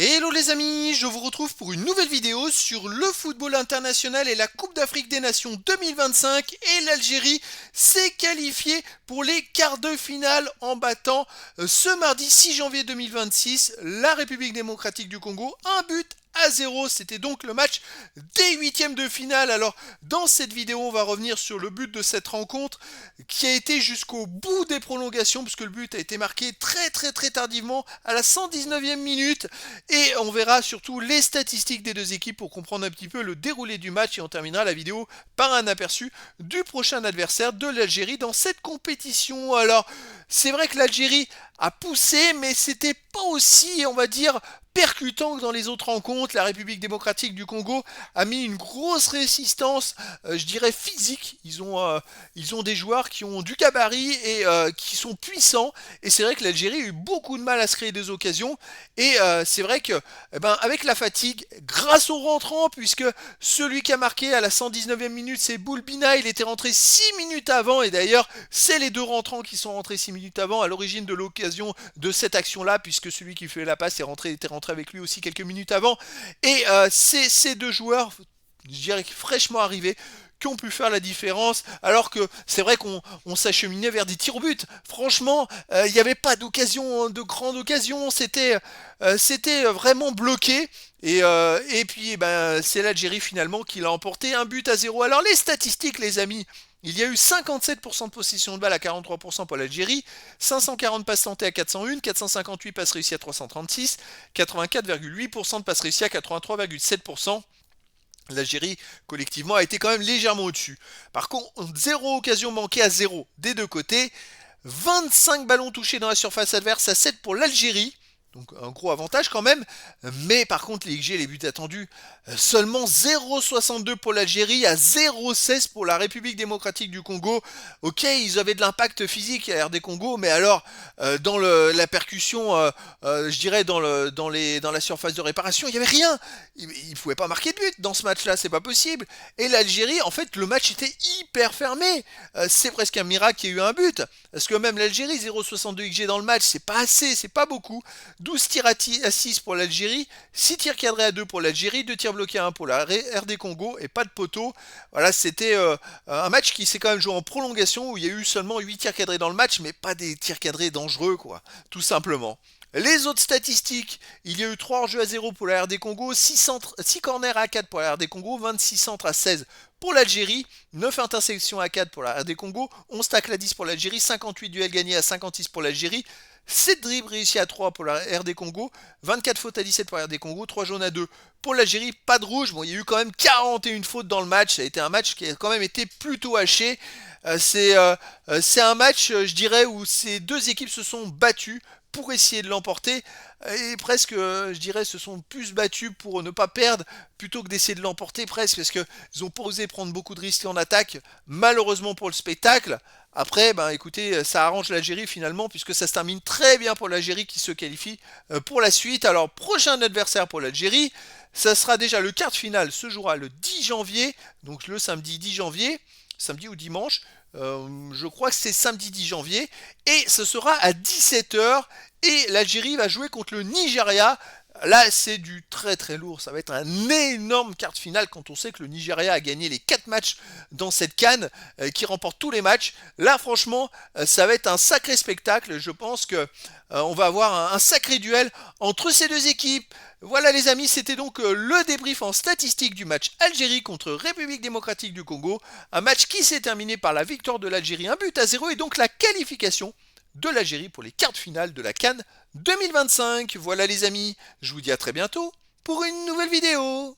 Hello les amis, je vous retrouve pour une nouvelle vidéo sur le football international et la Coupe d'Afrique des Nations 2025 et l'Algérie s'est qualifiée pour les quarts de finale en battant ce mardi 6 janvier 2026 la République démocratique du Congo, 1-0. C'était donc le match des huitièmes de finale. Alors dans cette vidéo on va revenir sur le but de cette rencontre qui a été jusqu'au bout des prolongations puisque le but a été marqué très tardivement à la 119e minute et on verra surtout les statistiques des deux équipes pour comprendre un petit peu le déroulé du match et on terminera la vidéo par un aperçu du prochain adversaire de l'Algérie dans cette compétition. Alors c'est vrai que l'Algérie a poussé mais c'était pas aussi on va dire percutant que dans les autres rencontres. La République démocratique du Congo a mis une grosse résistance, je dirais physique. Ils ont des joueurs qui ont du gabarit et qui sont puissants. Et c'est vrai que l'Algérie a eu beaucoup de mal à se créer des occasions. Et c'est vrai que, avec la fatigue, grâce au rentrant, puisque celui qui a marqué à la 119e minute, c'est Boulbina, il était rentré 6 minutes avant. Et d'ailleurs, c'est les deux rentrants qui sont rentrés 6 minutes avant à l'origine de l'occasion de cette action-là, puisque celui qui fait la passe était rentré avec lui aussi quelques minutes avant. Et c'est ces deux joueurs, je dirais fraîchement arrivés, qui ont pu faire la différence, alors que c'est vrai qu'on s'acheminait vers des tirs au but. Franchement, il n'y avait pas d'occasion, de grande occasion, c'était vraiment bloqué. Et puis, c'est l'Algérie finalement qui l'a emporté 1-0. Alors les statistiques, les amis, il y a eu 57% de possession de balle à 43% pour l'Algérie, 540 passes tentées à 401, 458 passes réussies à 336, 84,8% de passes réussies à 83,7%. L'Algérie, collectivement, a été quand même légèrement au-dessus. Par contre, zéro occasion manquée à zéro des deux côtés. 25 ballons touchés dans la surface adverse à 7 pour l'Algérie. Donc un gros avantage quand même. Mais par contre, les XG, les buts attendus, seulement 0,62 pour l'Algérie à 0,16 pour la République démocratique du Congo. Ok, ils avaient de l'impact physique à RD Congo, mais alors dans la percussion, je dirais dans la surface de réparation, il n'y avait rien. Ils ne pouvaient pas marquer de but dans ce match-là, c'est pas possible. Et l'Algérie, en fait, le match était hyper fermé. C'est presque un miracle qu'il y ait eu un but. Parce que même l'Algérie, 0,62 XG dans le match, c'est pas assez, c'est pas beaucoup. 12 tirs à 6 pour l'Algérie, 6 tirs cadrés à 2 pour l'Algérie, 2 tirs bloqués à 1 pour la RD Congo et pas de poteau. Voilà, c'était un match qui s'est quand même joué en prolongation où il y a eu seulement 8 tirs cadrés dans le match, mais pas des tirs cadrés dangereux, quoi, tout simplement. Les autres statistiques, il y a eu 3 hors-jeux à 0 pour la RD Congo, 6 corners à 4 pour la RD Congo, 26 centres à 16 pour l'Algérie, 9 intersections à 4 pour la RD Congo, 11 tacles à 10 pour l'Algérie, 58 duels gagnés à 56 pour l'Algérie, 7 dribbles réussis à 3 pour la RD Congo, 24 fautes à 17 pour la RD Congo, 3 jaunes à 2 pour l'Algérie, pas de rouge. Bon, il y a eu quand même 41 fautes dans le match, ça a été un match qui a quand même été plutôt haché. C'est un match, je dirais, où ces deux équipes se sont battues pour essayer de l'emporter et presque, je dirais, se sont plus battus pour ne pas perdre plutôt que d'essayer de l'emporter presque parce qu'ils n'ont pas osé prendre beaucoup de risques en attaque, malheureusement pour le spectacle. Après, écoutez, ça arrange l'Algérie finalement puisque ça se termine très bien pour l'Algérie qui se qualifie pour la suite. Alors, prochain adversaire pour l'Algérie, ça sera déjà le quart de finale, se jouera le 10 janvier, donc le samedi 10 janvier, samedi ou dimanche. Je crois que c'est samedi 10 janvier et ce sera à 17h et l'Algérie va jouer contre le Nigeria. Là, c'est du très lourd. Ça va être un énorme quart de finale quand on sait que le Nigeria a gagné les 4 matchs dans cette CAN, qui remporte tous les matchs. Là, franchement, ça va être un sacré spectacle. Je pense que on va avoir un sacré duel entre ces deux équipes. Voilà les amis, c'était donc le débrief en statistique du match Algérie contre République démocratique du Congo. Un match qui s'est terminé par la victoire de l'Algérie, 1-0 et donc la qualification de l'Algérie pour les quarts de finale de la CAN 2025. Voilà les amis, je vous dis à très bientôt pour une nouvelle vidéo.